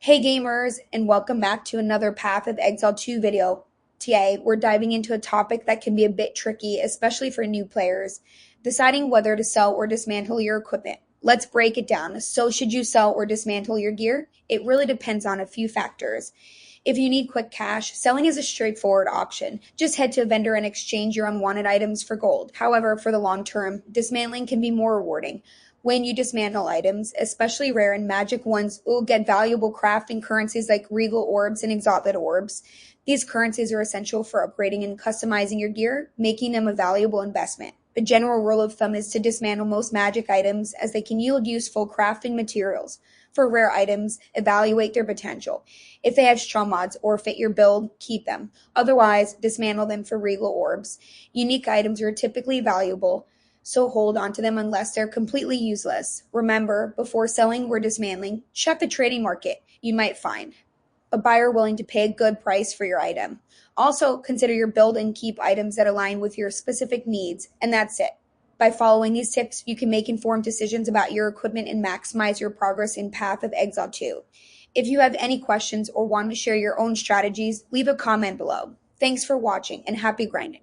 Hey gamers, and welcome back to another Path of Exile 2 video. Today, we're diving into a topic that can be a bit tricky, especially for new players, deciding whether to sell or dismantle your equipment. Let's break it down. So should you sell or dismantle your gear? It really depends on a few factors. If you need quick cash, selling is a straightforward option. Just head to a vendor and exchange your unwanted items for gold. However, for the long term, dismantling can be more rewarding. When you dismantle items, especially rare and magic ones, you'll get valuable crafting currencies like regal orbs and exalted orbs. These currencies are essential for upgrading and customizing your gear, making them a valuable investment. A general rule of thumb is to dismantle most magic items as they can yield useful crafting materials. For rare items, evaluate their potential. If they have strong mods or fit your build, keep them. Otherwise, dismantle them for regal orbs. Unique items are typically valuable, so hold on to them unless they're completely useless. Remember, before selling or dismantling, check the trading market. You might find a buyer willing to pay a good price for your item. Also, consider your build and keep items that align with your specific needs, and that's it. By following these tips, you can make informed decisions about your equipment and maximize your progress in Path of Exile 2. If you have any questions or want to share your own strategies, leave a comment below. Thanks for watching and happy grinding.